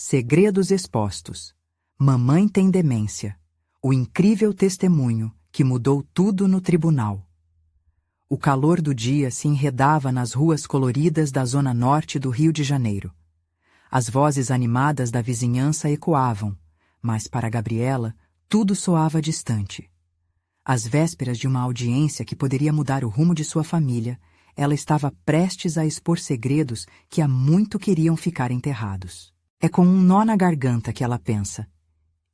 Segredos expostos. Mamãe tem demência. O incrível testemunho que mudou tudo no tribunal. O calor do dia se enredava nas ruas coloridas da zona norte do Rio de Janeiro. As vozes animadas da vizinhança ecoavam, mas para Gabriela tudo soava distante. Às vésperas de uma audiência que poderia mudar o rumo de sua família, ela estava prestes a expor segredos que há muito queriam ficar enterrados. É com um nó na garganta que ela pensa: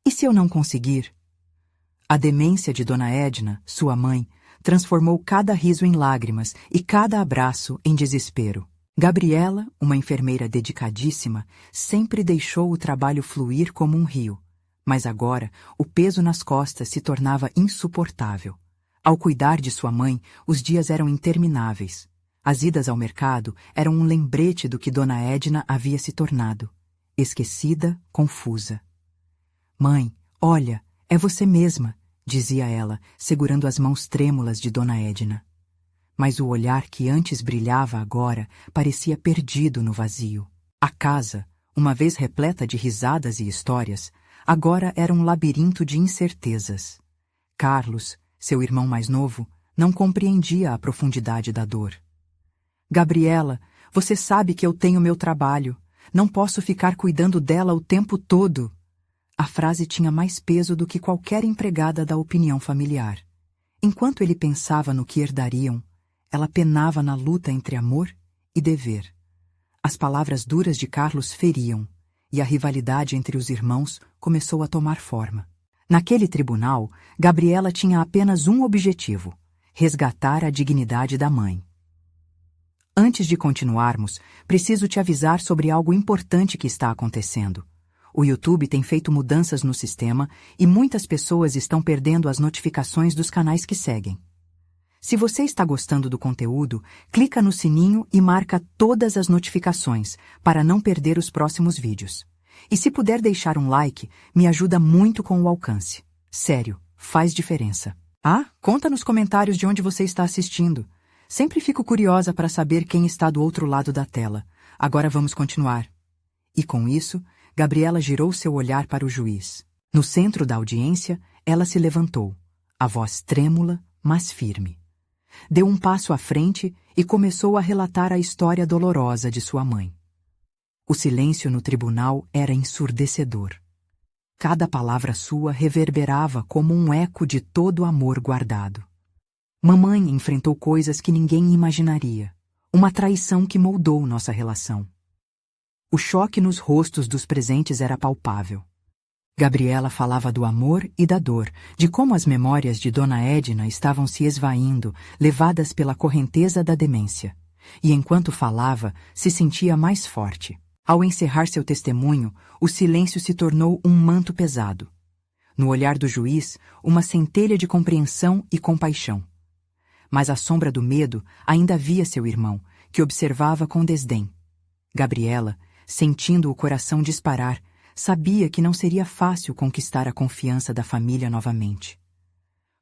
e se eu não conseguir? A demência de Dona Edna, sua mãe, transformou cada riso em lágrimas e cada abraço em desespero. Gabriela, uma enfermeira dedicadíssima, sempre deixou o trabalho fluir como um rio. Mas agora, o peso nas costas se tornava insuportável. Ao cuidar de sua mãe, os dias eram intermináveis. As idas ao mercado eram um lembrete do que Dona Edna havia se tornado. Esquecida, confusa. Mãe, olha, é você mesma, dizia ela, segurando as mãos trêmulas de Dona Edna. Mas o olhar que antes brilhava agora parecia perdido no vazio. A casa, uma vez repleta de risadas e histórias, agora era um labirinto de incertezas. Carlos, seu irmão mais novo, não compreendia a profundidade da dor. Gabriela, você sabe que eu tenho meu trabalho. Não posso ficar cuidando dela o tempo todo. A frase tinha mais peso do que qualquer empregada da opinião familiar. Enquanto ele pensava no que herdariam, ela penava na luta entre amor e dever. As palavras duras de Carlos feriam, e a rivalidade entre os irmãos começou a tomar forma. Naquele tribunal, Gabriela tinha apenas um objetivo: resgatar a dignidade da mãe. Antes de continuarmos, preciso te avisar sobre algo importante que está acontecendo. O YouTube tem feito mudanças no sistema e muitas pessoas estão perdendo as notificações dos canais que seguem. Se você está gostando do conteúdo, clica no sininho e marca todas as notificações para não perder os próximos vídeos. E se puder deixar um like, me ajuda muito com o alcance. Sério, faz diferença. Conta nos comentários de onde você está assistindo. Sempre fico curiosa para saber quem está do outro lado da tela. Agora vamos continuar. E com isso, Gabriela girou seu olhar para o juiz. No centro da audiência, ela se levantou, a voz trêmula, mas firme. Deu um passo à frente e começou a relatar a história dolorosa de sua mãe. O silêncio no tribunal era ensurdecedor. Cada palavra sua reverberava como um eco de todo o amor guardado. Mamãe enfrentou coisas que ninguém imaginaria. Uma traição que moldou nossa relação. O choque nos rostos dos presentes era palpável. Gabriela falava do amor e da dor, de como as memórias de Dona Edna estavam se esvaindo, levadas pela correnteza da demência. E enquanto falava, se sentia mais forte. Ao encerrar seu testemunho, o silêncio se tornou um manto pesado. No olhar do juiz, uma centelha de compreensão e compaixão. Mas à sombra do medo ainda via seu irmão, que observava com desdém. Gabriela, sentindo o coração disparar, sabia que não seria fácil conquistar a confiança da família novamente.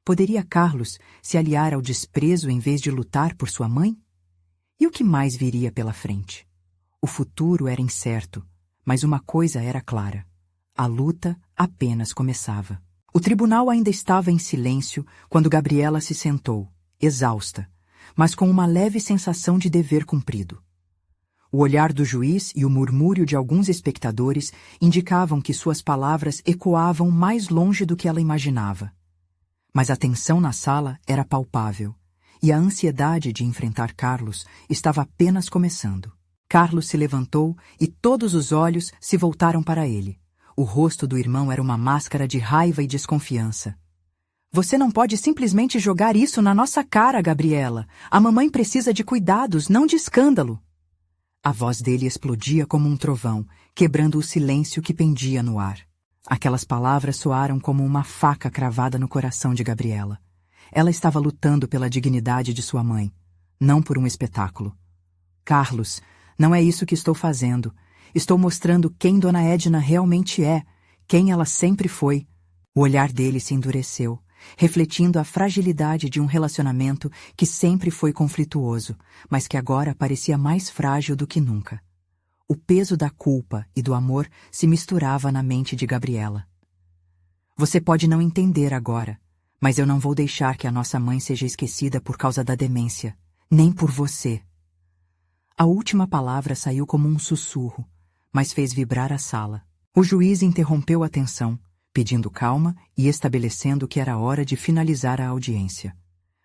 Poderia Carlos se aliar ao desprezo em vez de lutar por sua mãe? E o que mais viria pela frente? O futuro era incerto, mas uma coisa era clara: a luta apenas começava. O tribunal ainda estava em silêncio quando Gabriela se sentou, exausta, mas com uma leve sensação de dever cumprido. O olhar do juiz e o murmúrio de alguns espectadores indicavam que suas palavras ecoavam mais longe do que ela imaginava. Mas a tensão na sala era palpável, e a ansiedade de enfrentar Carlos estava apenas começando. Carlos se levantou e todos os olhos se voltaram para ele. O rosto do irmão era uma máscara de raiva e desconfiança. Você não pode simplesmente jogar isso na nossa cara, Gabriela. A mamãe precisa de cuidados, não de escândalo. A voz dele explodia como um trovão, quebrando o silêncio que pendia no ar. Aquelas palavras soaram como uma faca cravada no coração de Gabriela. Ela estava lutando pela dignidade de sua mãe, não por um espetáculo. Carlos, não é isso que estou fazendo. Estou mostrando quem Dona Edna realmente é, quem ela sempre foi. O olhar dele se endureceu, refletindo a fragilidade de um relacionamento que sempre foi conflituoso, mas que agora parecia mais frágil do que nunca. O peso da culpa e do amor se misturava na mente de Gabriela. Você pode não entender agora, mas eu não vou deixar que a nossa mãe seja esquecida por causa da demência, nem por você. A última palavra saiu como um sussurro, mas fez vibrar a sala. O juiz interrompeu a tensão, pedindo calma e estabelecendo que era hora de finalizar a audiência.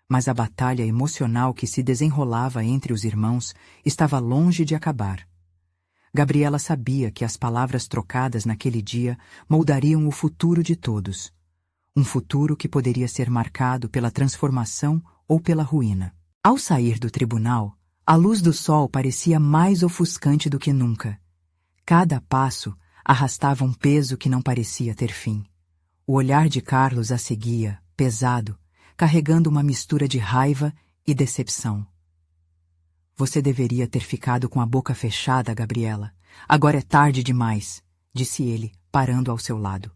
Mas a batalha emocional que se desenrolava entre os irmãos estava longe de acabar. Gabriela sabia que as palavras trocadas naquele dia moldariam o futuro de todos. Um futuro que poderia ser marcado pela transformação ou pela ruína. Ao sair do tribunal, a luz do sol parecia mais ofuscante do que nunca. Cada passo arrastava um peso que não parecia ter fim. O olhar de Carlos a seguia, pesado, carregando uma mistura de raiva e decepção. Você deveria ter ficado com a boca fechada, Gabriela. Agora é tarde demais, disse ele, parando ao seu lado.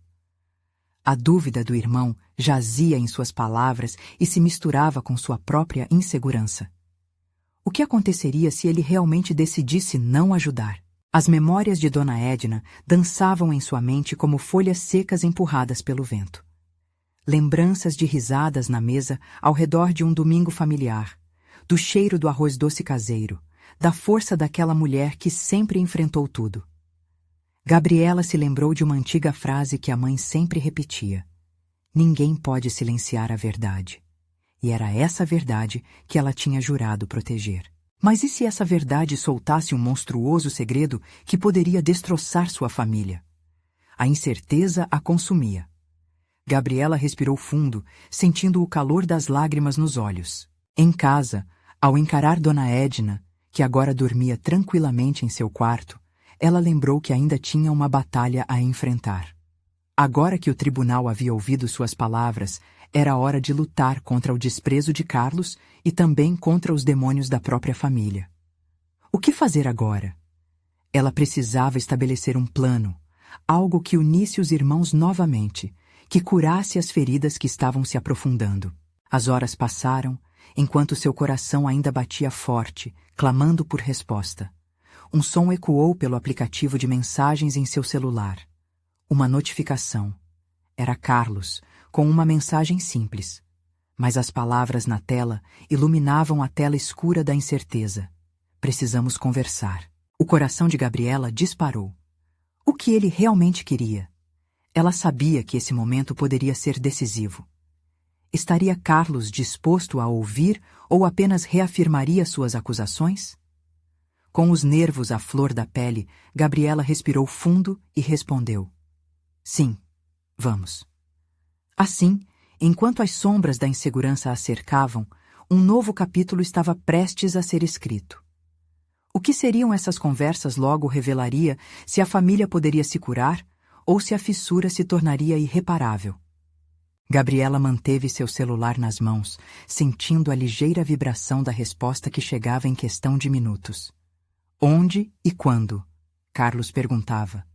A dúvida do irmão jazia em suas palavras e se misturava com sua própria insegurança. O que aconteceria se ele realmente decidisse não ajudar? As memórias de Dona Edna dançavam em sua mente como folhas secas empurradas pelo vento. Lembranças de risadas na mesa ao redor de um domingo familiar, do cheiro do arroz doce caseiro, da força daquela mulher que sempre enfrentou tudo. Gabriela se lembrou de uma antiga frase que a mãe sempre repetia: ninguém pode silenciar a verdade. E era essa verdade que ela tinha jurado proteger. Mas e se essa verdade soltasse um monstruoso segredo que poderia destroçar sua família? A incerteza a consumia. Gabriela respirou fundo, sentindo o calor das lágrimas nos olhos. Em casa, ao encarar Dona Edna, que agora dormia tranquilamente em seu quarto, ela lembrou que ainda tinha uma batalha a enfrentar. Agora que o tribunal havia ouvido suas palavras, era hora de lutar contra o desprezo de Carlos e também contra os demônios da própria família. O que fazer agora? Ela precisava estabelecer um plano, algo que unisse os irmãos novamente, que curasse as feridas que estavam se aprofundando. As horas passaram, enquanto seu coração ainda batia forte, clamando por resposta. Um som ecoou pelo aplicativo de mensagens em seu celular. Uma notificação. Era Carlos, com uma mensagem simples. Mas as palavras na tela iluminavam a tela escura da incerteza. Precisamos conversar. O coração de Gabriela disparou. O que ele realmente queria? Ela sabia que esse momento poderia ser decisivo. Estaria Carlos disposto a ouvir ou apenas reafirmaria suas acusações? Com os nervos à flor da pele, Gabriela respirou fundo e respondeu: sim, vamos. Assim, enquanto as sombras da insegurança a cercavam, um novo capítulo estava prestes a ser escrito. O que seriam essas conversas logo revelaria se a família poderia se curar ou se a fissura se tornaria irreparável. Gabriela manteve seu celular nas mãos, sentindo a ligeira vibração da resposta que chegava em questão de minutos. Onde e quando? Carlos perguntava.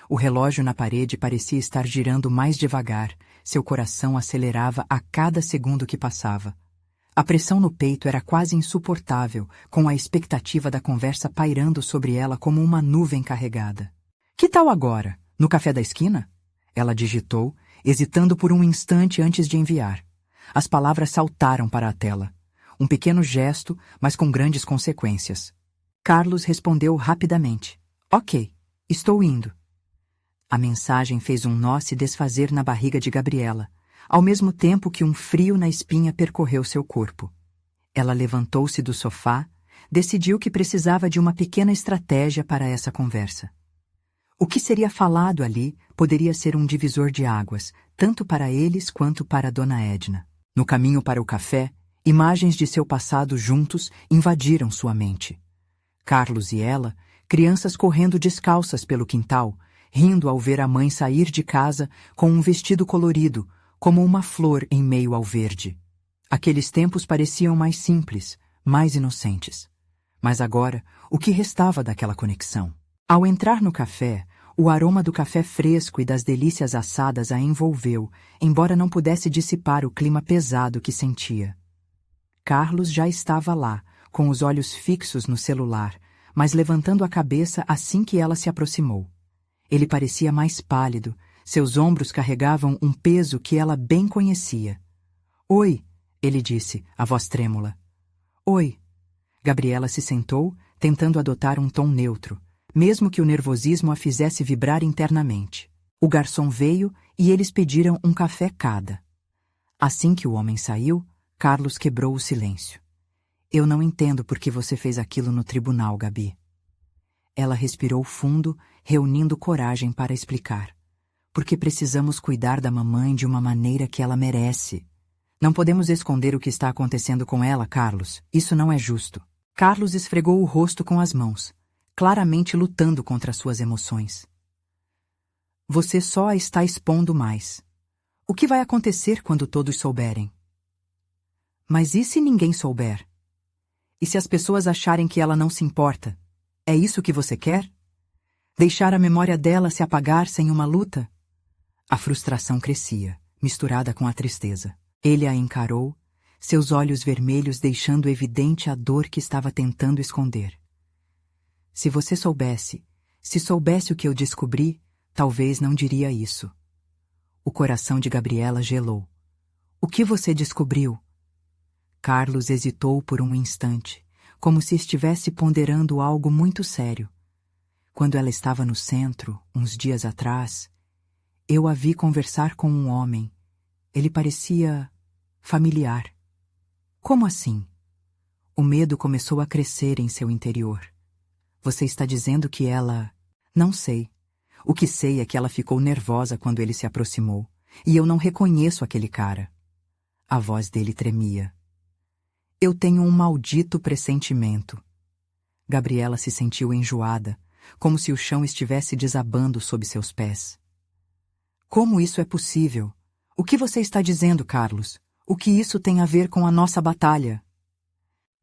O relógio na parede parecia estar girando mais devagar, seu coração acelerava a cada segundo que passava. A pressão no peito era quase insuportável, com a expectativa da conversa pairando sobre ela como uma nuvem carregada. Que tal agora? No café da esquina? Ela digitou, hesitando por um instante antes de enviar. As palavras saltaram para a tela. Um pequeno gesto, mas com grandes consequências. Carlos respondeu rapidamente. Ok, estou indo. A mensagem fez um nó se desfazer na barriga de Gabriela, ao mesmo tempo que um frio na espinha percorreu seu corpo. Ela levantou-se do sofá, decidiu que precisava de uma pequena estratégia para essa conversa. O que seria falado ali poderia ser um divisor de águas, tanto para eles quanto para Dona Edna. No caminho para o café, imagens de seu passado juntos invadiram sua mente. Carlos e ela, crianças correndo descalças pelo quintal, rindo ao ver a mãe sair de casa com um vestido colorido, como uma flor em meio ao verde. Aqueles tempos pareciam mais simples, mais inocentes. Mas agora, o que restava daquela conexão? Ao entrar no café, o aroma do café fresco e das delícias assadas a envolveu, embora não pudesse dissipar o clima pesado que sentia. Carlos já estava lá, com os olhos fixos no celular, mas levantando a cabeça assim que ela se aproximou. Ele parecia mais pálido, seus ombros carregavam um peso que ela bem conhecia. "Oi", ele disse, a voz trêmula. "Oi." Gabriela se sentou, tentando adotar um tom neutro, mesmo que o nervosismo a fizesse vibrar internamente. O garçom veio e eles pediram um café cada. Assim que o homem saiu, Carlos quebrou o silêncio. "Eu não entendo por que você fez aquilo no tribunal, Gabi." Ela respirou fundo, reunindo coragem para explicar. "Porque precisamos cuidar da mamãe de uma maneira que ela merece. Não podemos esconder o que está acontecendo com ela, Carlos. Isso não é justo." Carlos esfregou o rosto com as mãos, claramente lutando contra suas emoções. "Você só a está expondo mais. O que vai acontecer quando todos souberem?" "Mas e se ninguém souber? E se as pessoas acharem que ela não se importa? É isso que você quer? Deixar a memória dela se apagar sem uma luta?" A frustração crescia, misturada com a tristeza. Ele a encarou, seus olhos vermelhos deixando evidente a dor que estava tentando esconder. Se soubesse o que eu descobri, talvez não diria isso." O coração de Gabriela gelou. "O que você descobriu?" Carlos hesitou por um instante, como se estivesse ponderando algo muito sério. "Quando ela estava no centro, uns dias atrás, eu a vi conversar com um homem. Ele parecia familiar." "Como assim?" O medo começou a crescer em seu interior. "Você está dizendo que ela..." "Não sei. O que sei é que ela ficou nervosa quando ele se aproximou, e eu não reconheço aquele cara." A voz dele tremia. "Eu tenho um maldito pressentimento." Gabriela se sentiu enjoada, como se o chão estivesse desabando sob seus pés. "Como isso é possível? O que você está dizendo, Carlos? O que isso tem a ver com a nossa batalha?"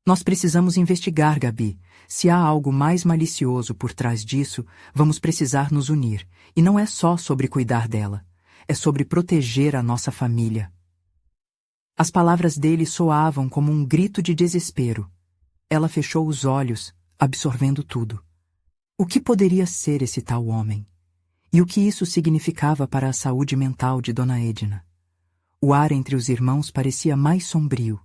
"Nós precisamos investigar, Gabi. Se há algo mais malicioso por trás disso, vamos precisar nos unir. E não é só sobre cuidar dela. É sobre proteger a nossa família." As palavras dele soavam como um grito de desespero. Ela fechou os olhos, absorvendo tudo. O que poderia ser esse tal homem? E o que isso significava para a saúde mental de Dona Edna? O ar entre os irmãos parecia mais sombrio.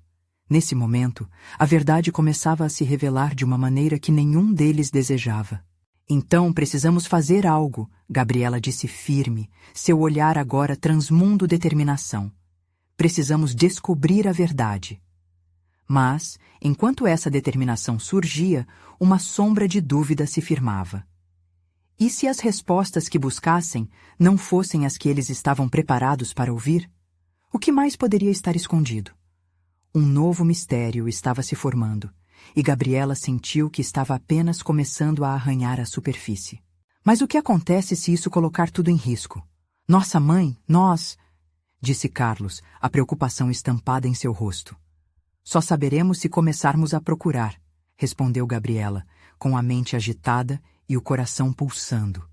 Nesse momento, a verdade começava a se revelar de uma maneira que nenhum deles desejava. "Então precisamos fazer algo", Gabriela disse firme, seu olhar agora transmundo determinação. "Precisamos descobrir a verdade." Mas, enquanto essa determinação surgia, uma sombra de dúvida se firmava. E se as respostas que buscassem não fossem as que eles estavam preparados para ouvir? O que mais poderia estar escondido? Um novo mistério estava se formando, e Gabriela sentiu que estava apenas começando a arranhar a superfície. "Mas o que acontece se isso colocar tudo em risco? Nossa mãe, nós..." disse Carlos, a preocupação estampada em seu rosto. "Só saberemos se começarmos a procurar", respondeu Gabriela, com a mente agitada e o coração pulsando.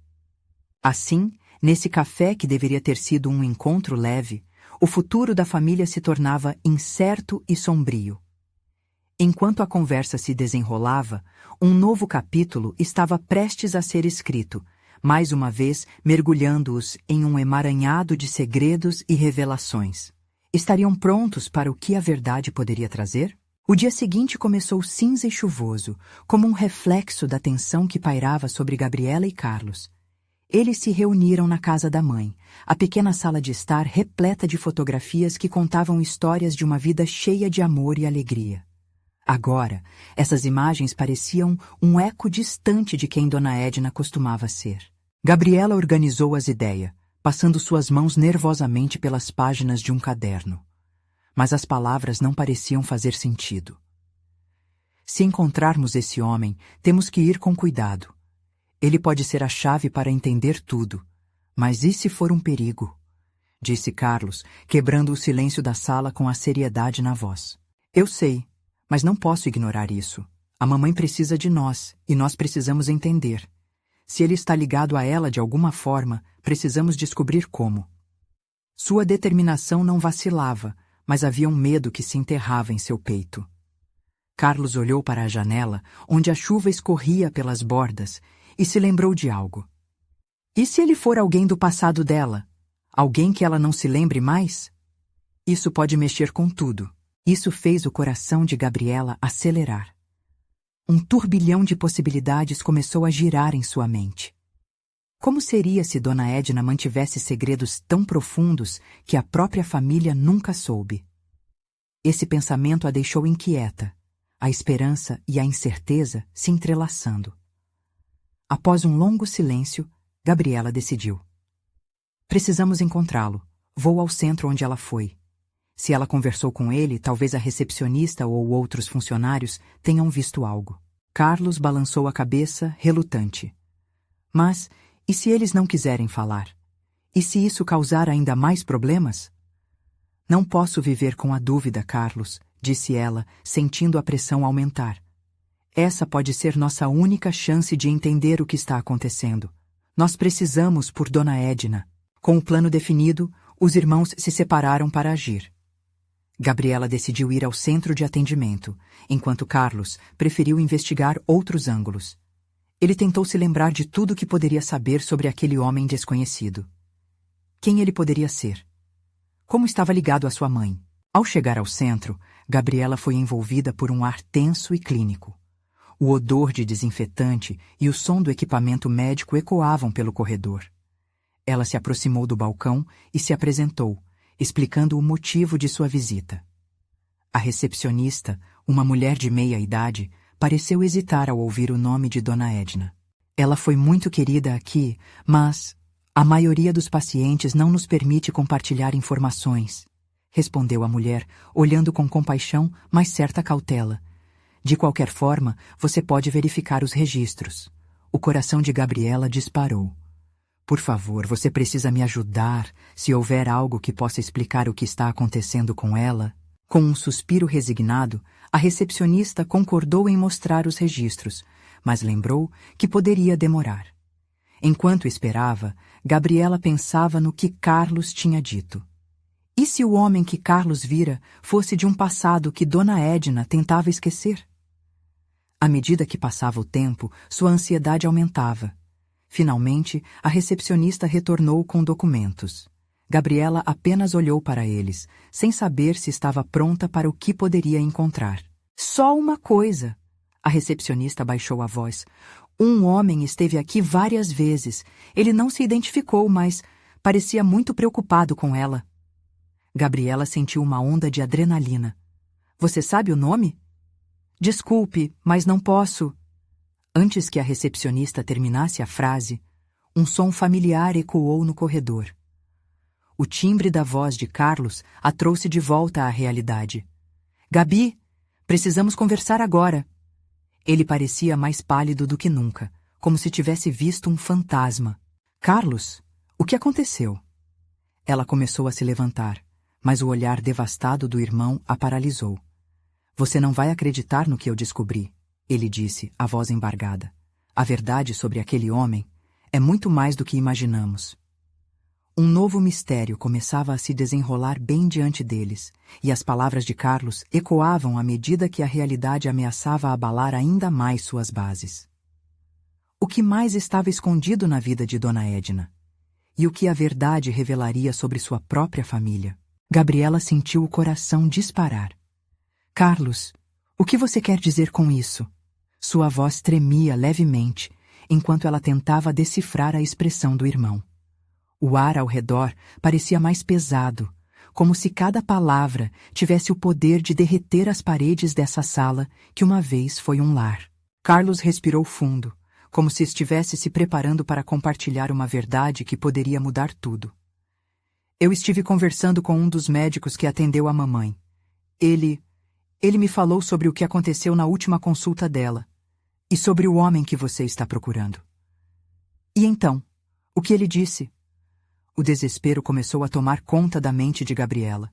Assim, nesse café que deveria ter sido um encontro leve, o futuro da família se tornava incerto e sombrio. Enquanto a conversa se desenrolava, um novo capítulo estava prestes a ser escrito, mais uma vez mergulhando-os em um emaranhado de segredos e revelações. Estariam prontos para o que a verdade poderia trazer? O dia seguinte começou cinza e chuvoso, como um reflexo da tensão que pairava sobre Gabriela e Carlos. Eles se reuniram na casa da mãe, a pequena sala de estar repleta de fotografias que contavam histórias de uma vida cheia de amor e alegria. Agora, essas imagens pareciam um eco distante de quem Dona Edna costumava ser. Gabriela organizou as ideias, passando suas mãos nervosamente pelas páginas de um caderno. Mas as palavras não pareciam fazer sentido. "Se encontrarmos esse homem, temos que ir com cuidado. Ele pode ser a chave para entender tudo. Mas e se for um perigo?" disse Carlos, quebrando o silêncio da sala com a seriedade na voz. "Eu sei, mas não posso ignorar isso. A mamãe precisa de nós, e nós precisamos entender. Se ele está ligado a ela de alguma forma, precisamos descobrir como." Sua determinação não vacilava, mas havia um medo que se enterrava em seu peito. Carlos olhou para a janela, onde a chuva escorria pelas bordas, e se lembrou de algo. E se ele for alguém do passado dela? Alguém que ela não se lembre mais? Isso pode mexer com tudo. Isso fez o coração de Gabriela acelerar. Um turbilhão de possibilidades começou a girar em sua mente. Como seria se Dona Edna mantivesse segredos tão profundos que a própria família nunca soube? Esse pensamento a deixou inquieta, a esperança e a incerteza se entrelaçando. Após um longo silêncio, Gabriela decidiu. Precisamos encontrá-lo. Vou ao centro onde ela foi. Se ela conversou com ele, talvez a recepcionista ou outros funcionários tenham visto algo. Carlos balançou a cabeça, relutante. Mas, e se eles não quiserem falar? E se isso causar ainda mais problemas? Não posso viver com a dúvida, Carlos, disse ela, sentindo a pressão aumentar. Essa pode ser nossa única chance de entender o que está acontecendo. Nós precisamos por Dona Edna. Com o plano definido, os irmãos se separaram para agir. Gabriela decidiu ir ao centro de atendimento, enquanto Carlos preferiu investigar outros ângulos. Ele tentou se lembrar de tudo que poderia saber sobre aquele homem desconhecido. Quem ele poderia ser? Como estava ligado à sua mãe? Ao chegar ao centro, Gabriela foi envolvida por um ar tenso e clínico. O odor de desinfetante e o som do equipamento médico ecoavam pelo corredor. Ela se aproximou do balcão e se apresentou, explicando o motivo de sua visita. A recepcionista, uma mulher de meia idade, pareceu hesitar ao ouvir o nome de Dona Edna. Ela foi muito querida aqui, mas a maioria dos pacientes não nos permite compartilhar informações, respondeu a mulher, olhando com compaixão, mas certa cautela. De qualquer forma, você pode verificar os registros. O coração de Gabriela disparou. Por favor, você precisa me ajudar, se houver algo que possa explicar o que está acontecendo com ela. Com um suspiro resignado, a recepcionista concordou em mostrar os registros, mas lembrou que poderia demorar. Enquanto esperava, Gabriela pensava no que Carlos tinha dito. E se o homem que Carlos vira fosse de um passado que Dona Edna tentava esquecer? À medida que passava o tempo, sua ansiedade aumentava. Finalmente, a recepcionista retornou com documentos. Gabriela apenas olhou para eles, sem saber se estava pronta para o que poderia encontrar. Só uma coisa! A recepcionista baixou a voz. Um homem esteve aqui várias vezes. Ele não se identificou, mas parecia muito preocupado com ela. Gabriela sentiu uma onda de adrenalina. Você sabe o nome? Desculpe, mas não posso. Antes que a recepcionista terminasse a frase, um som familiar ecoou no corredor. O timbre da voz de Carlos a trouxe de volta à realidade. Gabi, precisamos conversar agora. Ele parecia mais pálido do que nunca, como se tivesse visto um fantasma. Carlos, o que aconteceu? Ela começou a se levantar, mas o olhar devastado do irmão a paralisou. Você não vai acreditar no que eu descobri, ele disse, a voz embargada. A verdade sobre aquele homem é muito mais do que imaginamos. Um novo mistério começava a se desenrolar bem diante deles, e as palavras de Carlos ecoavam à medida que a realidade ameaçava abalar ainda mais suas bases. O que mais estava escondido na vida de Dona Edna? E o que a verdade revelaria sobre sua própria família? Gabriela sentiu o coração disparar. Carlos, o que você quer dizer com isso? Sua voz tremia levemente, enquanto ela tentava decifrar a expressão do irmão. O ar ao redor parecia mais pesado, como se cada palavra tivesse o poder de derreter as paredes dessa sala que uma vez foi um lar. Carlos respirou fundo, como se estivesse se preparando para compartilhar uma verdade que poderia mudar tudo. Eu estive conversando com um dos médicos que atendeu a mamãe. Ele me falou sobre o que aconteceu na última consulta dela e sobre o homem que você está procurando. E então, o que ele disse? O desespero começou a tomar conta da mente de Gabriela.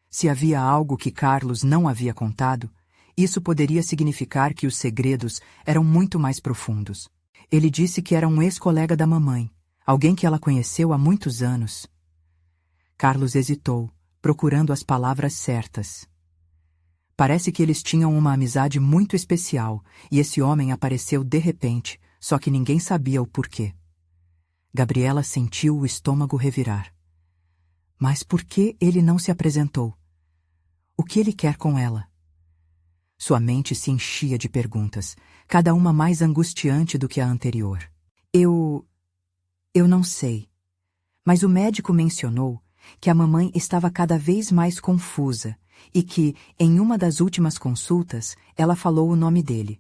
Se havia algo que Carlos não havia contado, isso poderia significar que os segredos eram muito mais profundos. Ele disse que era um ex-colega da mamãe, alguém que ela conheceu há muitos anos. Carlos hesitou, procurando as palavras certas. Parece que eles tinham uma amizade muito especial, e esse homem apareceu de repente, só que ninguém sabia o porquê. Gabriela sentiu o estômago revirar. Mas por que ele não se apresentou? O que ele quer com ela? Sua mente se enchia de perguntas, cada uma mais angustiante do que a anterior. Eu não sei. Mas o médico mencionou que a mamãe estava cada vez mais confusa e que, em uma das últimas consultas, ela falou o nome dele.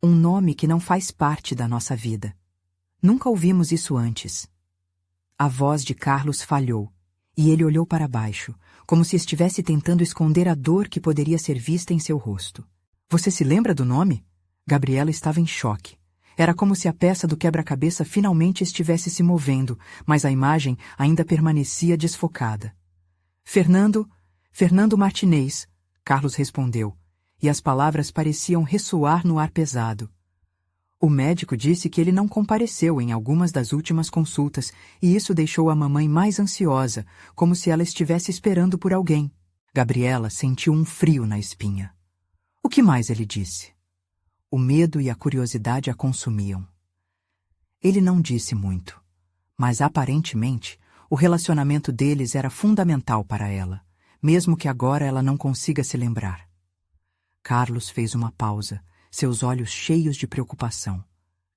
Um nome que não faz parte da nossa vida. Nunca ouvimos isso antes. A voz de Carlos falhou, e ele olhou para baixo, como se estivesse tentando esconder a dor que poderia ser vista em seu rosto. Você se lembra do nome? Gabriela estava em choque. Era como se a peça do quebra-cabeça finalmente estivesse se movendo, mas a imagem ainda permanecia desfocada. Fernando Martinez, Carlos respondeu, e as palavras pareciam ressoar no ar pesado. O médico disse que ele não compareceu em algumas das últimas consultas, e isso deixou a mamãe mais ansiosa, como se ela estivesse esperando por alguém. Gabriela sentiu um frio na espinha. O que mais ele disse? O medo e a curiosidade a consumiam. Ele não disse muito, mas aparentemente o relacionamento deles era fundamental para ela, mesmo que agora ela não consiga se lembrar. Carlos fez uma pausa, seus olhos cheios de preocupação.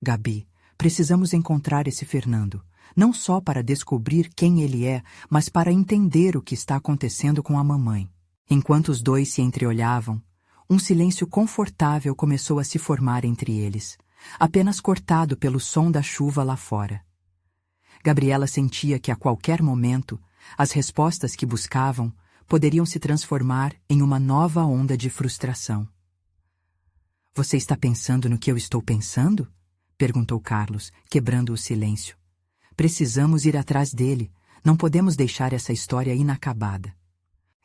Gabi, precisamos encontrar esse Fernando, não só para descobrir quem ele é, mas para entender o que está acontecendo com a mamãe. Enquanto os dois se entreolhavam, um silêncio confortável começou a se formar entre eles, apenas cortado pelo som da chuva lá fora. Gabriela sentia que a qualquer momento, as respostas que buscavam poderiam se transformar em uma nova onda de frustração. Você está pensando no que eu estou pensando? Perguntou Carlos, quebrando o silêncio. Precisamos ir atrás dele. Não podemos deixar essa história inacabada.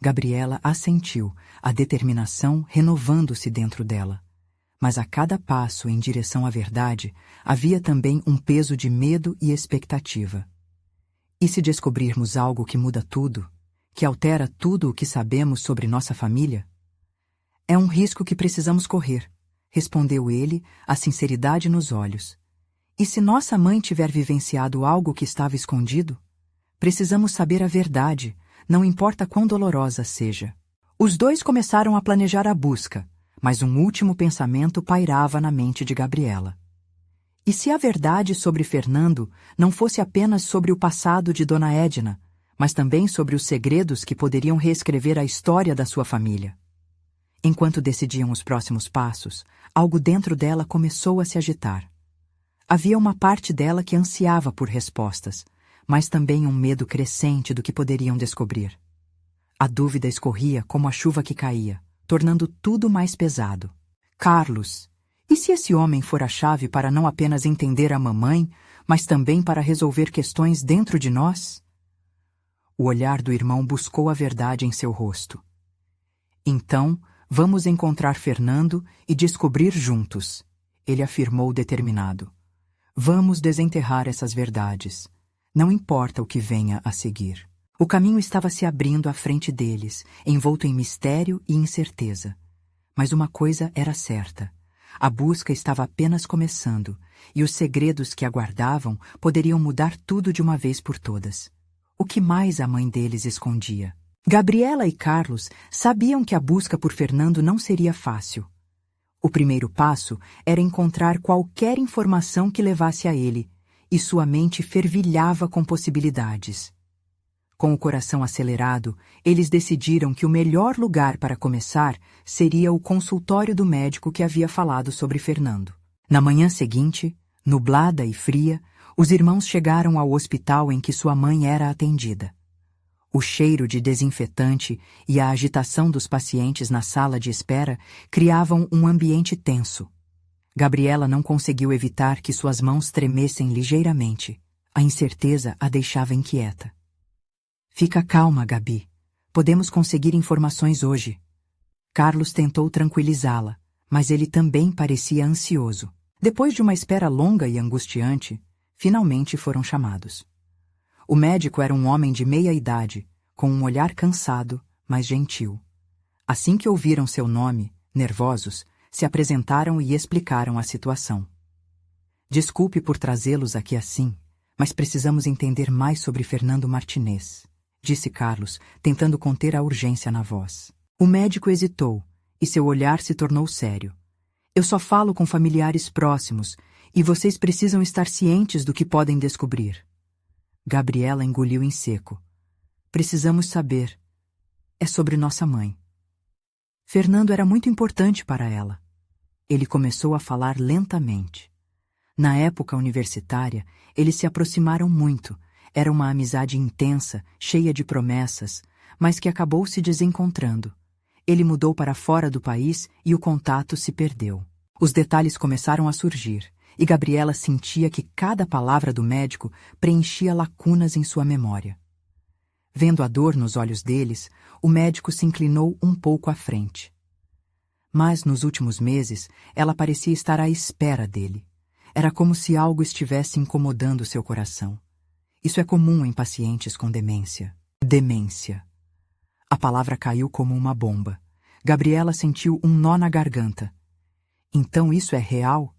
Gabriela assentiu, a determinação renovando-se dentro dela. Mas a cada passo em direção à verdade, havia também um peso de medo e expectativa. E se descobrirmos algo que muda tudo, que altera tudo o que sabemos sobre nossa família? É um risco que precisamos correr, respondeu ele, a sinceridade nos olhos. E se nossa mãe tiver vivenciado algo que estava escondido? Precisamos saber a verdade, não importa quão dolorosa seja. Os dois começaram a planejar a busca, mas um último pensamento pairava na mente de Gabriela. E se a verdade sobre Fernando não fosse apenas sobre o passado de Dona Edna, mas também sobre os segredos que poderiam reescrever a história da sua família? Enquanto decidiam os próximos passos, algo dentro dela começou a se agitar. Havia uma parte dela que ansiava por respostas, mas também um medo crescente do que poderiam descobrir. A dúvida escorria como a chuva que caía, tornando tudo mais pesado. Carlos, e se esse homem for a chave para não apenas entender a mamãe, mas também para resolver questões dentro de nós? O olhar do irmão buscou a verdade em seu rosto. Então, vamos encontrar Fernando e descobrir juntos, ele afirmou determinado. Vamos desenterrar essas verdades. Não importa o que venha a seguir. O caminho estava se abrindo à frente deles, envolto em mistério e incerteza. Mas uma coisa era certa. A busca estava apenas começando, e os segredos que aguardavam poderiam mudar tudo de uma vez por todas. O que mais a mãe deles escondia? Gabriela e Carlos sabiam que a busca por Fernando não seria fácil. O primeiro passo era encontrar qualquer informação que levasse a ele, e sua mente fervilhava com possibilidades. Com o coração acelerado, eles decidiram que o melhor lugar para começar seria o consultório do médico que havia falado sobre Fernando. Na manhã seguinte, nublada e fria, os irmãos chegaram ao hospital em que sua mãe era atendida. O cheiro de desinfetante e a agitação dos pacientes na sala de espera criavam um ambiente tenso. Gabriela não conseguiu evitar que suas mãos tremessem ligeiramente. A incerteza a deixava inquieta. Fica calma, Gabi. Podemos conseguir informações hoje. Carlos tentou tranquilizá-la, mas ele também parecia ansioso. Depois de uma espera longa e angustiante, finalmente foram chamados. O médico era um homem de meia idade, com um olhar cansado, mas gentil. Assim que ouviram seu nome, nervosos, se apresentaram e explicaram a situação. Desculpe por trazê-los aqui assim, mas precisamos entender mais sobre Fernando Martinez, disse Carlos, tentando conter a urgência na voz. O médico hesitou, e seu olhar se tornou sério. Eu só falo com familiares próximos, e vocês precisam estar cientes do que podem descobrir. Gabriela engoliu em seco. Precisamos saber. É sobre nossa mãe. Fernando era muito importante para ela. Ele começou a falar lentamente. Na época universitária, eles se aproximaram muito. Era uma amizade intensa, cheia de promessas, mas que acabou se desencontrando. Ele mudou para fora do país e o contato se perdeu. Os detalhes começaram a surgir, e Gabriela sentia que cada palavra do médico preenchia lacunas em sua memória. Vendo a dor nos olhos deles, o médico se inclinou um pouco à frente. Mas, nos últimos meses, ela parecia estar à espera dele. Era como se algo estivesse incomodando seu coração. Isso é comum em pacientes com demência. Demência. A palavra caiu como uma bomba. Gabriela sentiu um nó na garganta. Então isso é real?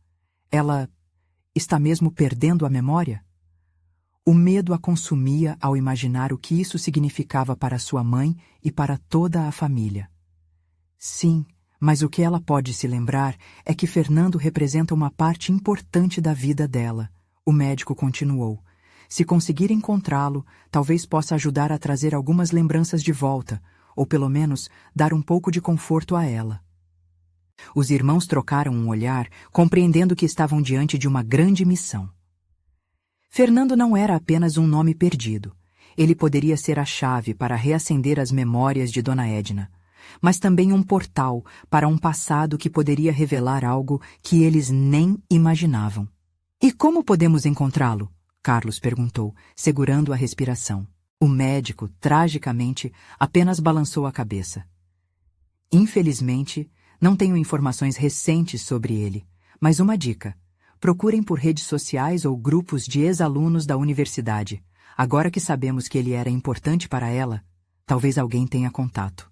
Ela está mesmo perdendo a memória? O medo a consumia ao imaginar o que isso significava para sua mãe e para toda a família. Sim, mas o que ela pode se lembrar é que Fernando representa uma parte importante da vida dela. O médico continuou. Se conseguir encontrá-lo, talvez possa ajudar a trazer algumas lembranças de volta, ou pelo menos dar um pouco de conforto a ela. Os irmãos trocaram um olhar, compreendendo que estavam diante de uma grande missão. Fernando não era apenas um nome perdido. Ele poderia ser a chave para reacender as memórias de Dona Edna, mas também um portal para um passado que poderia revelar algo que eles nem imaginavam. E como podemos encontrá-lo? Carlos perguntou, segurando a respiração. O médico, tragicamente, apenas balançou a cabeça. Infelizmente, não tenho informações recentes sobre ele, mas uma dica. Procurem por redes sociais ou grupos de ex-alunos da universidade. Agora que sabemos que ele era importante para ela, talvez alguém tenha contato.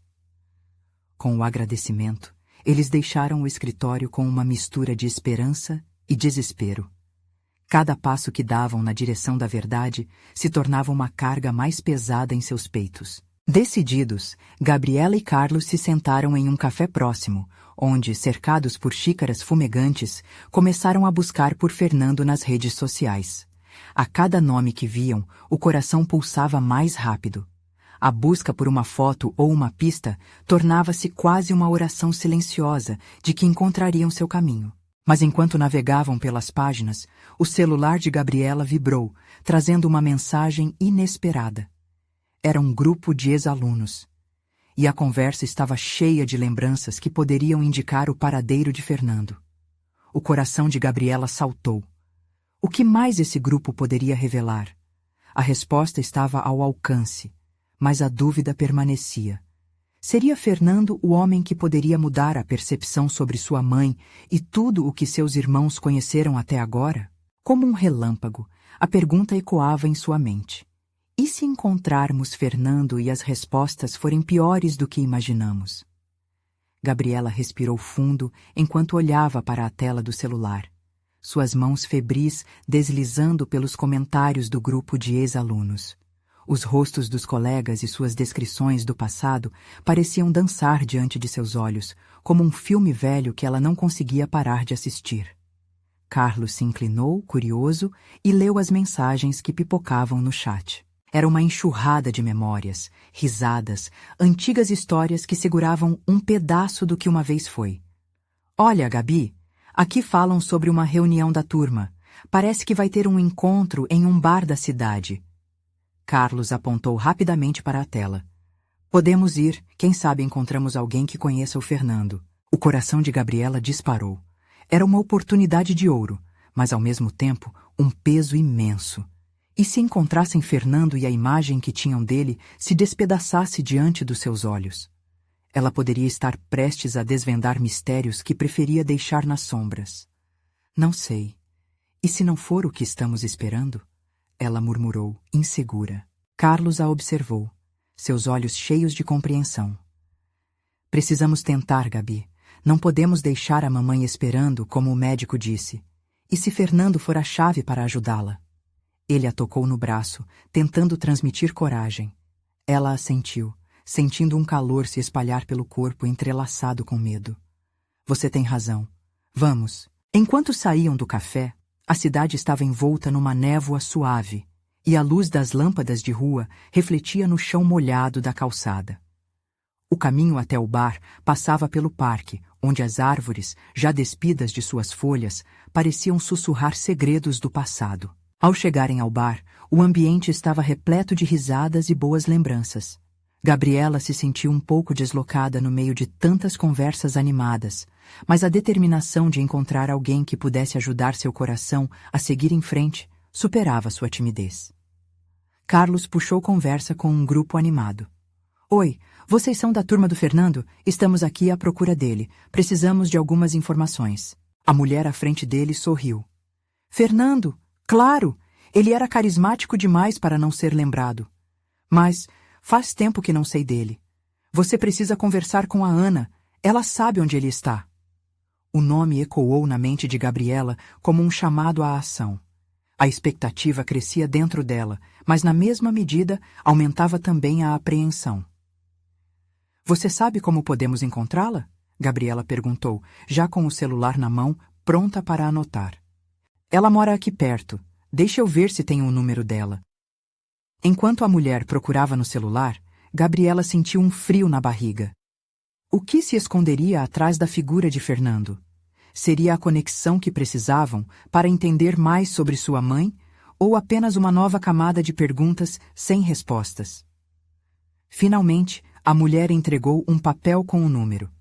Com o agradecimento, eles deixaram o escritório com uma mistura de esperança e desespero. Cada passo que davam na direção da verdade se tornava uma carga mais pesada em seus peitos. Decididos, Gabriela e Carlos se sentaram em um café próximo, onde, cercados por xícaras fumegantes, começaram a buscar por Fernando nas redes sociais. A cada nome que viam, o coração pulsava mais rápido. A busca por uma foto ou uma pista tornava-se quase uma oração silenciosa de que encontrariam seu caminho. Mas enquanto navegavam pelas páginas, o celular de Gabriela vibrou, trazendo uma mensagem inesperada. Era um grupo de ex-alunos. E a conversa estava cheia de lembranças que poderiam indicar o paradeiro de Fernando. O coração de Gabriela saltou. O que mais esse grupo poderia revelar? A resposta estava ao alcance, mas a dúvida permanecia. Seria Fernando o homem que poderia mudar a percepção sobre sua mãe e tudo o que seus irmãos conheceram até agora? Como um relâmpago, a pergunta ecoava em sua mente. E se encontrarmos Fernando e as respostas forem piores do que imaginamos? Gabriela respirou fundo enquanto olhava para a tela do celular, suas mãos febris deslizando pelos comentários do grupo de ex-alunos. Os rostos dos colegas e suas descrições do passado pareciam dançar diante de seus olhos, como um filme velho que ela não conseguia parar de assistir. Carlos se inclinou, curioso, e leu as mensagens que pipocavam no chat. Era uma enxurrada de memórias, risadas, antigas histórias que seguravam um pedaço do que uma vez foi. Olha, Gabi, aqui falam sobre uma reunião da turma. Parece que vai ter um encontro em um bar da cidade. Carlos apontou rapidamente para a tela. Podemos ir, quem sabe encontramos alguém que conheça o Fernando. O coração de Gabriela disparou. Era uma oportunidade de ouro, mas ao mesmo tempo um peso imenso. E se encontrassem Fernando e a imagem que tinham dele se despedaçasse diante dos seus olhos? Ela poderia estar prestes a desvendar mistérios que preferia deixar nas sombras. Não sei. E se não for o que estamos esperando? Ela murmurou, insegura. Carlos a observou, seus olhos cheios de compreensão. Precisamos tentar, Gabi. Não podemos deixar a mamãe esperando, como o médico disse. E se Fernando for a chave para ajudá-la? Ele a tocou no braço, tentando transmitir coragem. Ela assentiu, sentindo um calor se espalhar pelo corpo entrelaçado com medo. Você tem razão. Vamos. Enquanto saíam do café, a cidade estava envolta numa névoa suave, e a luz das lâmpadas de rua refletia no chão molhado da calçada. O caminho até o bar passava pelo parque, onde as árvores, já despidas de suas folhas, pareciam sussurrar segredos do passado. Ao chegarem ao bar, o ambiente estava repleto de risadas e boas lembranças. Gabriela se sentiu um pouco deslocada no meio de tantas conversas animadas, mas a determinação de encontrar alguém que pudesse ajudar seu coração a seguir em frente superava sua timidez. Carlos puxou conversa com um grupo animado. Oi, vocês são da turma do Fernando? Estamos aqui à procura dele. Precisamos de algumas informações. A mulher à frente dele sorriu. Fernando? Claro! Ele era carismático demais para não ser lembrado. Mas faz tempo que não sei dele. Você precisa conversar com a Ana. Ela sabe onde ele está. O nome ecoou na mente de Gabriela como um chamado à ação. A expectativa crescia dentro dela, mas na mesma medida aumentava também a apreensão. Você sabe como podemos encontrá-la? Gabriela perguntou, já com o celular na mão, pronta para anotar. Ela mora aqui perto. Deixa eu ver se tem o número dela. Enquanto a mulher procurava no celular, Gabriela sentiu um frio na barriga. O que se esconderia atrás da figura de Fernando? Seria a conexão que precisavam para entender mais sobre sua mãe ou apenas uma nova camada de perguntas sem respostas? Finalmente, a mulher entregou um papel com o número.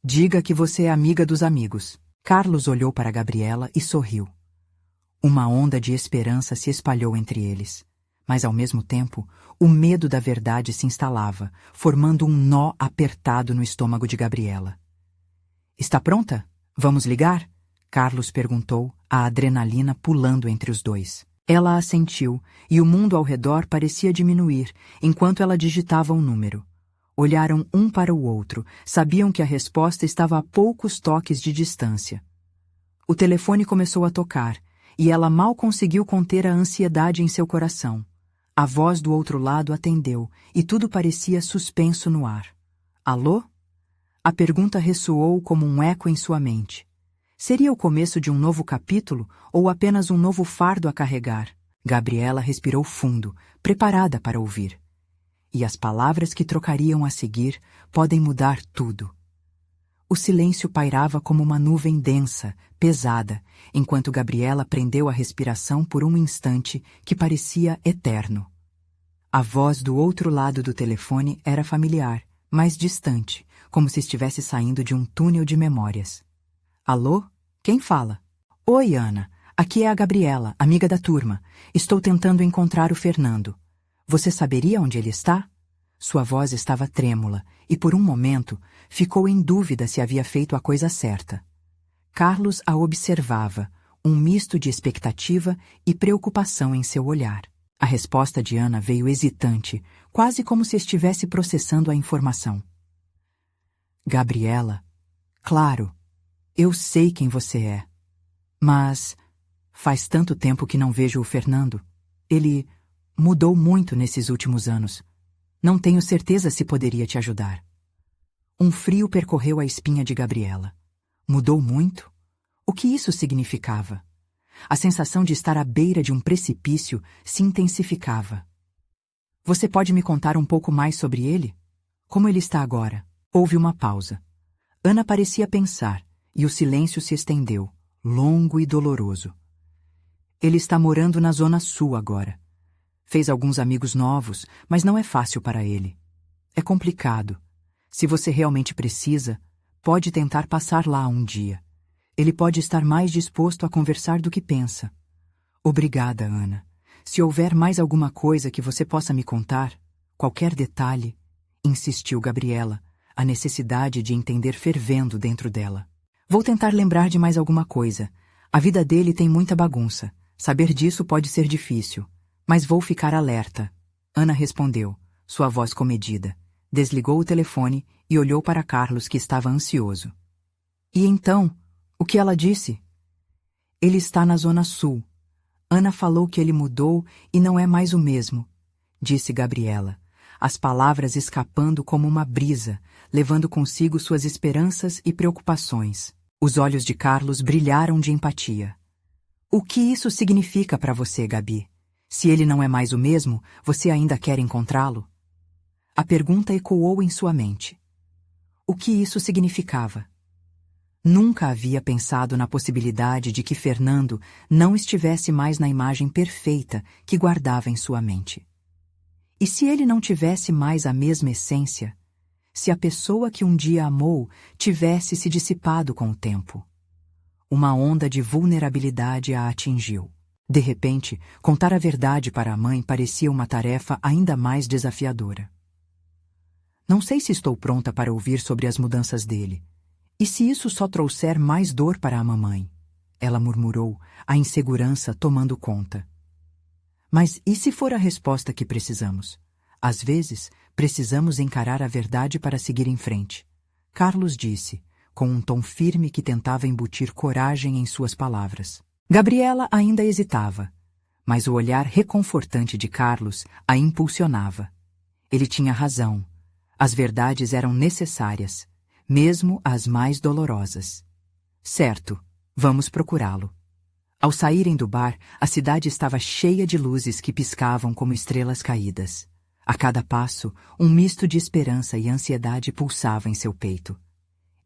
Diga que você é amiga dos amigos. Carlos olhou para Gabriela e sorriu. Uma onda de esperança se espalhou entre eles, mas ao mesmo tempo, o medo da verdade se instalava, formando um nó apertado no estômago de Gabriela. Está pronta? Vamos ligar? Carlos perguntou, a adrenalina pulando entre os dois. Ela assentiu, e o mundo ao redor parecia diminuir, enquanto ela digitava um número. Olharam um para o outro, sabiam que a resposta estava a poucos toques de distância. O telefone começou a tocar, e ela mal conseguiu conter a ansiedade em seu coração. A voz do outro lado atendeu, e tudo parecia suspenso no ar. Alô? A pergunta ressoou como um eco em sua mente. Seria o começo de um novo capítulo ou apenas um novo fardo a carregar? Gabriela respirou fundo, preparada para ouvir. E as palavras que trocariam a seguir podem mudar tudo. O silêncio pairava como uma nuvem densa, pesada, enquanto Gabriela prendeu a respiração por um instante que parecia eterno. A voz do outro lado do telefone era familiar, mas distante, como se estivesse saindo de um túnel de memórias. Alô? Quem fala? Oi, Ana. Aqui é a Gabriela, amiga da turma. Estou tentando encontrar o Fernando. Você saberia onde ele está? Sua voz estava trêmula, e por um momento ficou em dúvida se havia feito a coisa certa. Carlos a observava, um misto de expectativa e preocupação em seu olhar. A resposta de Ana veio hesitante, quase como se estivesse processando a informação. Gabriela, claro, eu sei quem você é. Mas faz tanto tempo que não vejo o Fernando. Ele mudou muito nesses últimos anos. Não tenho certeza se poderia te ajudar. Um frio percorreu a espinha de Gabriela. Mudou muito? O que isso significava? A sensação de estar à beira de um precipício se intensificava. Você pode me contar um pouco mais sobre ele? Como ele está agora? Houve uma pausa. Ana parecia pensar, e o silêncio se estendeu, longo e doloroso. Ele está morando na Zona Sul agora. Fez alguns amigos novos, mas não é fácil para ele. É complicado. Se você realmente precisa, pode tentar passar lá um dia. Ele pode estar mais disposto a conversar do que pensa. Obrigada, Ana. Se houver mais alguma coisa que você possa me contar, qualquer detalhe, insistiu Gabriela, a necessidade de entender fervendo dentro dela. Vou tentar lembrar de mais alguma coisa. A vida dele tem muita bagunça. Saber disso pode ser difícil. Mas vou ficar alerta. Ana respondeu, sua voz comedida. Desligou o telefone e olhou para Carlos, que estava ansioso. E então, o que ela disse? Ele está na Zona Sul. Ana falou que ele mudou e não é mais o mesmo, disse Gabriela, as palavras escapando como uma brisa, levando consigo suas esperanças e preocupações. Os olhos de Carlos brilharam de empatia. O que isso significa para você, Gabi? Se ele não é mais o mesmo, você ainda quer encontrá-lo? A pergunta ecoou em sua mente. O que isso significava? Nunca havia pensado na possibilidade de que Fernando não estivesse mais na imagem perfeita que guardava em sua mente. E se ele não tivesse mais a mesma essência? Se a pessoa que um dia amou tivesse se dissipado com o tempo? Uma onda de vulnerabilidade a atingiu. De repente, contar a verdade para a mãe parecia uma tarefa ainda mais desafiadora. Não sei se estou pronta para ouvir sobre as mudanças dele. E se isso só trouxer mais dor para a mamãe? Ela murmurou, a insegurança tomando conta. Mas e se for a resposta que precisamos? Às vezes, precisamos encarar a verdade para seguir em frente. Carlos disse, com um tom firme que tentava embutir coragem em suas palavras. Gabriela ainda hesitava, mas o olhar reconfortante de Carlos a impulsionava. Ele tinha razão. As verdades eram necessárias, mesmo as mais dolorosas. Certo, vamos procurá-lo. Ao saírem do bar, a cidade estava cheia de luzes que piscavam como estrelas caídas. A cada passo, um misto de esperança e ansiedade pulsava em seu peito.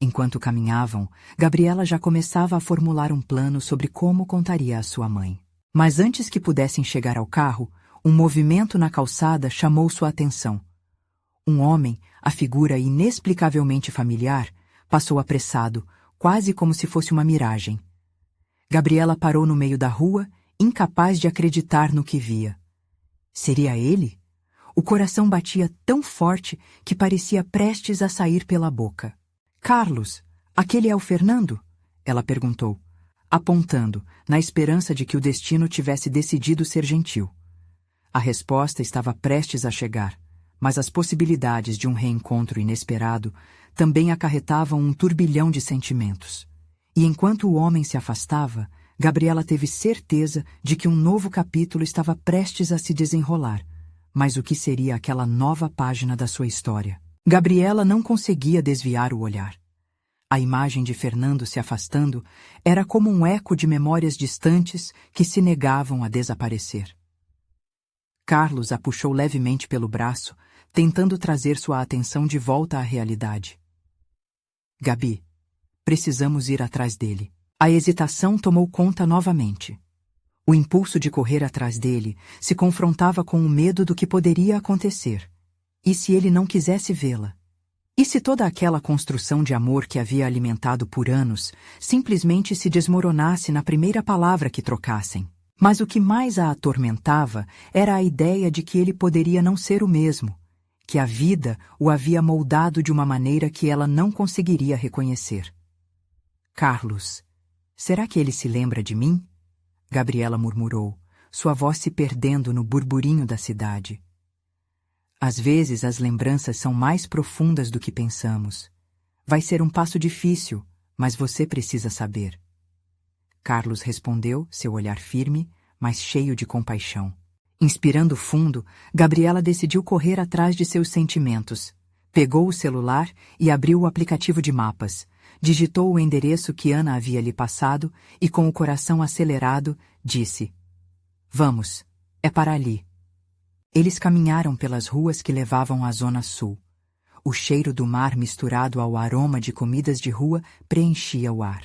Enquanto caminhavam, Gabriela já começava a formular um plano sobre como contaria à sua mãe. Mas antes que pudessem chegar ao carro, um movimento na calçada chamou sua atenção. Um homem, a figura inexplicavelmente familiar, passou apressado, quase como se fosse uma miragem. Gabriela parou no meio da rua, incapaz de acreditar no que via. Seria ele? O coração batia tão forte que parecia prestes a sair pela boca. Carlos, aquele é o Fernando? Ela perguntou, apontando, na esperança de que o destino tivesse decidido ser gentil. A resposta estava prestes a chegar. Mas as possibilidades de um reencontro inesperado também acarretavam um turbilhão de sentimentos. E enquanto o homem se afastava, Gabriela teve certeza de que um novo capítulo estava prestes a se desenrolar. Mas o que seria aquela nova página da sua história? Gabriela não conseguia desviar o olhar. A imagem de Fernando se afastando era como um eco de memórias distantes que se negavam a desaparecer. Carlos a puxou levemente pelo braço, tentando trazer sua atenção de volta à realidade. Gabi, precisamos ir atrás dele. A hesitação tomou conta novamente. O impulso de correr atrás dele se confrontava com o medo do que poderia acontecer. E se ele não quisesse vê-la? E se toda aquela construção de amor que havia alimentado por anos simplesmente se desmoronasse na primeira palavra que trocassem? Mas o que mais a atormentava era a ideia de que ele poderia não ser o mesmo, que a vida o havia moldado de uma maneira que ela não conseguiria reconhecer. Carlos, será que ele se lembra de mim? Gabriela murmurou, sua voz se perdendo no burburinho da cidade. Às vezes as lembranças são mais profundas do que pensamos. Vai ser um passo difícil, mas você precisa saber. Carlos respondeu, seu olhar firme, mas cheio de compaixão. Inspirando fundo, Gabriela decidiu correr atrás de seus sentimentos. Pegou o celular e abriu o aplicativo de mapas. Digitou o endereço que Ana havia lhe passado e, com o coração acelerado, disse: Vamos, é para ali. Eles caminharam pelas ruas que levavam à Zona Sul. O cheiro do mar misturado ao aroma de comidas de rua preenchia o ar.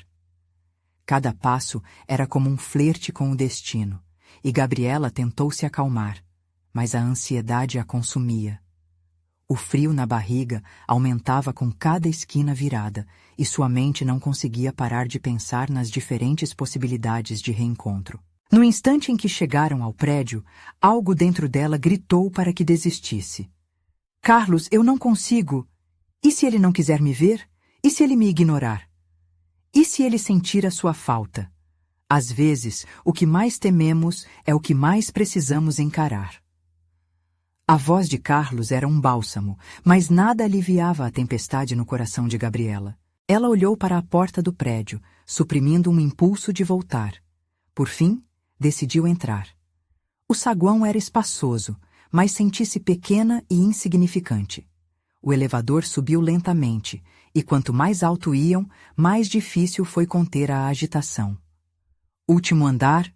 Cada passo era como um flerte com o destino. E Gabriela tentou se acalmar, mas a ansiedade a consumia. O frio na barriga aumentava com cada esquina virada, e sua mente não conseguia parar de pensar nas diferentes possibilidades de reencontro. No instante em que chegaram ao prédio, algo dentro dela gritou para que desistisse. Carlos, eu não consigo. E se ele não quiser me ver? E se ele me ignorar? E se ele sentir a sua falta? Às vezes, o que mais tememos é o que mais precisamos encarar. A voz de Carlos era um bálsamo, mas nada aliviava a tempestade no coração de Gabriela. Ela olhou para a porta do prédio, suprimindo um impulso de voltar. Por fim, decidiu entrar. O saguão era espaçoso, mas senti-se pequena e insignificante. O elevador subiu lentamente, e quanto mais alto iam, mais difícil foi conter a agitação. Último andar,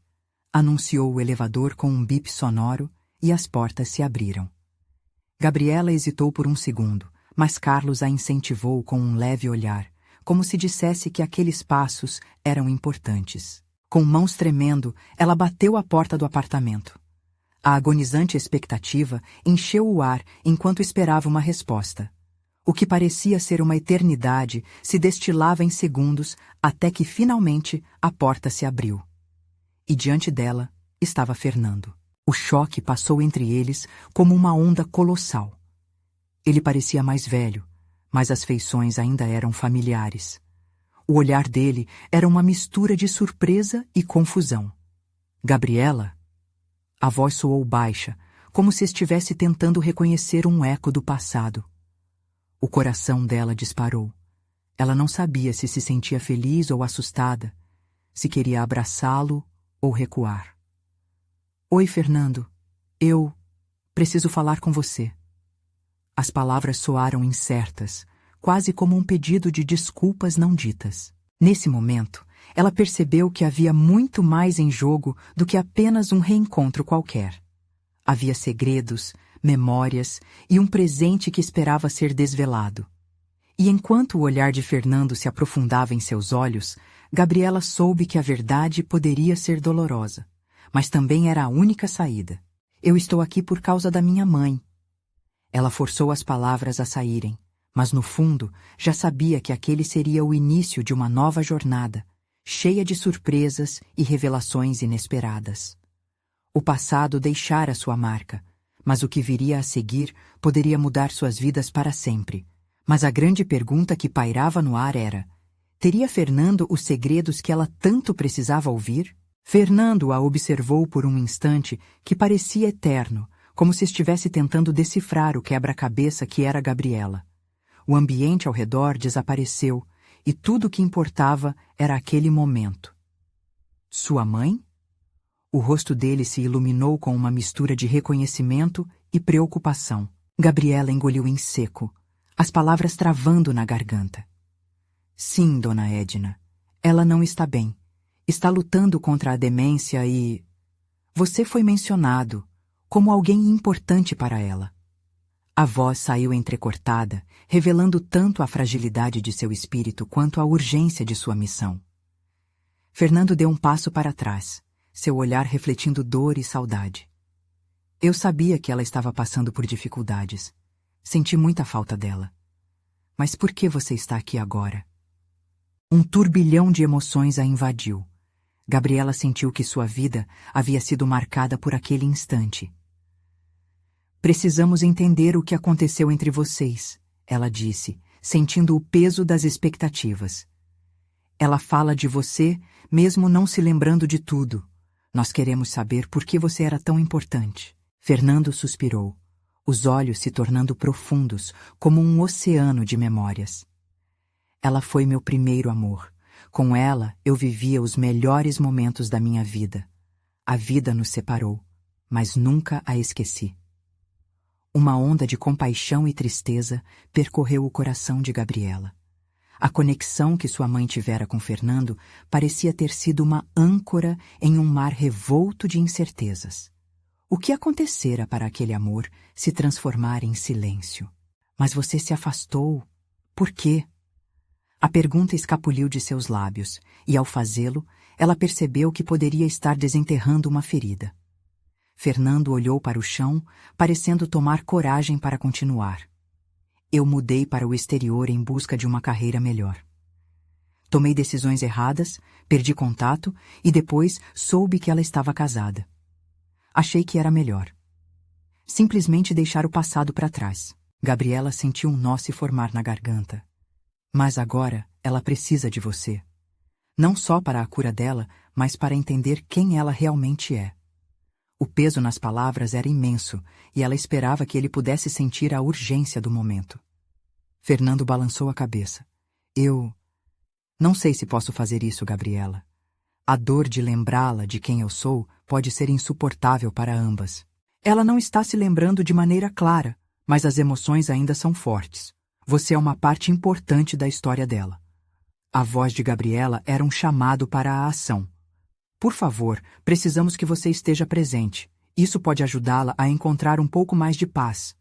anunciou o elevador com um bip sonoro, e as portas se abriram. Gabriela hesitou por um segundo, mas Carlos a incentivou com um leve olhar, como se dissesse que aqueles passos eram importantes. Com mãos tremendo, ela bateu à porta do apartamento. A agonizante expectativa encheu o ar enquanto esperava uma resposta. O que parecia ser uma eternidade se destilava em segundos até que finalmente a porta se abriu. E diante dela estava Fernando. O choque passou entre eles como uma onda colossal. Ele parecia mais velho, mas as feições ainda eram familiares. O olhar dele era uma mistura de surpresa e confusão. Gabriela? A voz soou baixa, como se estivesse tentando reconhecer um eco do passado. O coração dela disparou. Ela não sabia se se sentia feliz ou assustada, se queria abraçá-lo ou recuar. Oi, Fernando. Eu preciso falar com você. As palavras soaram incertas, quase como um pedido de desculpas não ditas. Nesse momento, ela percebeu que havia muito mais em jogo do que apenas um reencontro qualquer. Havia segredos, memórias e um presente que esperava ser desvelado. E enquanto o olhar de Fernando se aprofundava em seus olhos, Gabriela soube que a verdade poderia ser dolorosa, mas também era a única saída. Eu estou aqui por causa da minha mãe. Ela forçou as palavras a saírem, mas no fundo já sabia que aquele seria o início de uma nova jornada, cheia de surpresas e revelações inesperadas. O passado deixara sua marca, mas o que viria a seguir poderia mudar suas vidas para sempre. Mas a grande pergunta que pairava no ar era: teria Fernando os segredos que ela tanto precisava ouvir? Fernando a observou por um instante que parecia eterno, como se estivesse tentando decifrar o quebra-cabeça que era Gabriela. O ambiente ao redor desapareceu, e tudo o que importava era aquele momento. Sua mãe? O rosto dele se iluminou com uma mistura de reconhecimento e preocupação. Gabriela engoliu em seco, as palavras travando na garganta. Sim, dona Edna. Ela não está bem. Está lutando contra a demência e... Você foi mencionado como alguém importante para ela. A voz saiu entrecortada, revelando tanto a fragilidade de seu espírito quanto a urgência de sua missão. Fernando deu um passo para trás, seu olhar refletindo dor e saudade. Eu sabia que ela estava passando por dificuldades. Senti muita falta dela. Mas por que você está aqui agora? Um turbilhão de emoções a invadiu. Gabriela sentiu que sua vida havia sido marcada por aquele instante. Precisamos entender o que aconteceu entre vocês, ela disse, sentindo o peso das expectativas. Ela fala de você, mesmo não se lembrando de tudo. Nós queremos saber por que você era tão importante. Fernando suspirou, os olhos se tornando profundos, como um oceano de memórias. Ela foi meu primeiro amor. Com ela, eu vivia os melhores momentos da minha vida. A vida nos separou, mas nunca a esqueci. Uma onda de compaixão e tristeza percorreu o coração de Gabriela. A conexão que sua mãe tivera com Fernando parecia ter sido uma âncora em um mar revolto de incertezas. O que acontecera para aquele amor se transformar em silêncio? Mas você se afastou. Por quê? A pergunta escapuliu de seus lábios, e ao fazê-lo, ela percebeu que poderia estar desenterrando uma ferida. Fernando olhou para o chão, parecendo tomar coragem para continuar. Eu mudei para o exterior em busca de uma carreira melhor. Tomei decisões erradas, perdi contato e depois soube que ela estava casada. Achei que era melhor. Simplesmente deixar o passado para trás. Gabriela sentiu um nó se formar na garganta. Mas agora ela precisa de você. Não só para a cura dela, mas para entender quem ela realmente é. O peso nas palavras era imenso e ela esperava que ele pudesse sentir a urgência do momento. Fernando balançou a cabeça. Eu não sei se posso fazer isso, Gabriela. A dor de lembrá-la de quem eu sou pode ser insuportável para ambas. Ela não está se lembrando de maneira clara, mas as emoções ainda são fortes. Você é uma parte importante da história dela. A voz de Gabriela era um chamado para a ação. Por favor, precisamos que você esteja presente. Isso pode ajudá-la a encontrar um pouco mais de paz.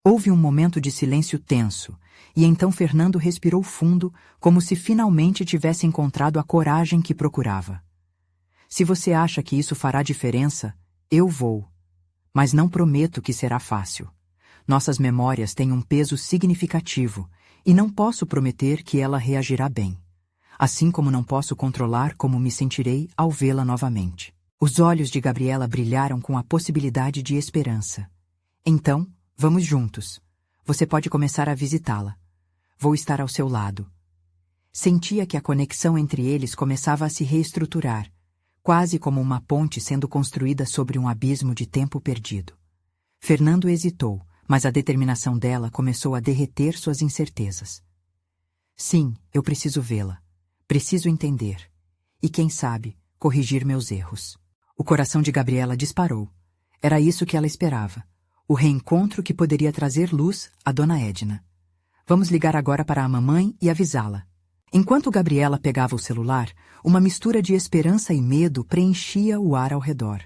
Houve um momento de silêncio tenso, e então Fernando respirou fundo, como se finalmente tivesse encontrado a coragem que procurava. Se você acha que isso fará diferença, eu vou. Mas não prometo que será fácil. Nossas memórias têm um peso significativo, e não posso prometer que ela reagirá bem. Assim como não posso controlar como me sentirei ao vê-la novamente. Os olhos de Gabriela brilharam com a possibilidade de esperança. Então, vamos juntos. Você pode começar a visitá-la. Vou estar ao seu lado. Sentia que a conexão entre eles começava a se reestruturar, quase como uma ponte sendo construída sobre um abismo de tempo perdido. Fernando hesitou, mas a determinação dela começou a derreter suas incertezas. Sim, eu preciso vê-la. Preciso entender. E quem sabe, corrigir meus erros. O coração de Gabriela disparou. Era isso que ela esperava. O reencontro que poderia trazer luz a Dona Edna. Vamos ligar agora para a mamãe e avisá-la. Enquanto Gabriela pegava o celular, uma mistura de esperança e medo preenchia o ar ao redor.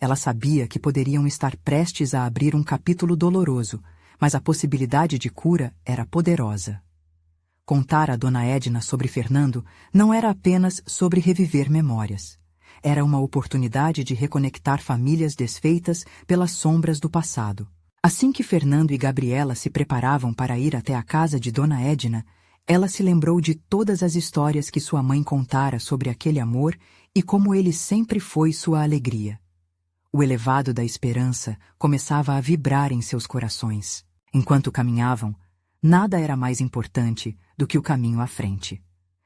Ela sabia que poderiam estar prestes a abrir um capítulo doloroso, mas a possibilidade de cura era poderosa. Contar a Dona Edna sobre Fernando não era apenas sobre reviver memórias. Era uma oportunidade de reconectar famílias desfeitas pelas sombras do passado. Assim que Fernando e Gabriela se preparavam para ir até a casa de Dona Edna, ela se lembrou de todas as histórias que sua mãe contara sobre aquele amor e como ele sempre foi sua alegria. O elevado da esperança começava a vibrar em seus corações. Enquanto caminhavam, nada era mais importante do que o caminho à frente.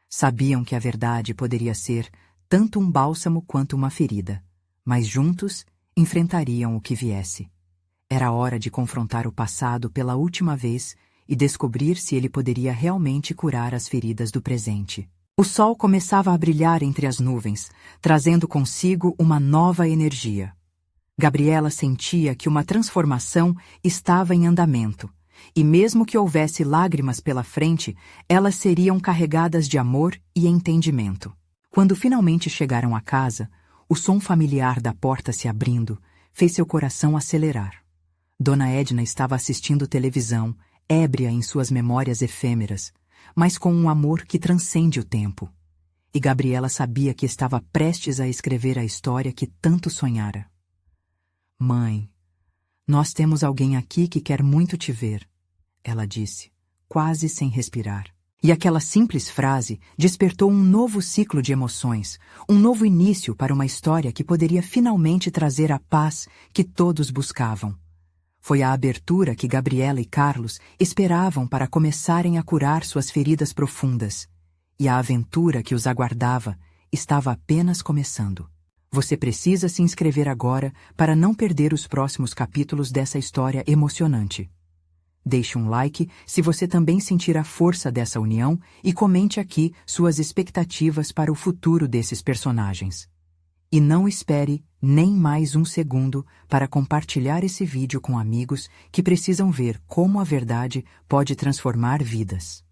Sabiam que a verdade poderia ser tanto um bálsamo quanto uma ferida, mas juntos enfrentariam o que viesse. Era hora de confrontar o passado pela última vez e descobrir se ele poderia realmente curar as feridas do presente. O sol começava a brilhar entre as nuvens, trazendo consigo uma nova energia. Gabriela sentia que uma transformação estava em andamento, e mesmo que houvesse lágrimas pela frente, elas seriam carregadas de amor e entendimento. Quando finalmente chegaram à casa, o som familiar da porta se abrindo fez seu coração acelerar. Dona Edna estava assistindo televisão, ébria em suas memórias efêmeras, mas com um amor que transcende o tempo. E Gabriela sabia que estava prestes a escrever a história que tanto sonhara. Mãe, nós temos alguém aqui que quer muito te ver, ela disse, quase sem respirar. E aquela simples frase despertou um novo ciclo de emoções, um novo início para uma história que poderia finalmente trazer a paz que todos buscavam. Foi a abertura que Gabriela e Carlos esperavam para começarem a curar suas feridas profundas. E a aventura que os aguardava estava apenas começando. Você precisa se inscrever agora para não perder os próximos capítulos dessa história emocionante. Deixe um like se você também sentir a força dessa união e comente aqui suas expectativas para o futuro desses personagens. E não espere nem mais um segundo para compartilhar esse vídeo com amigos que precisam ver como a verdade pode transformar vidas.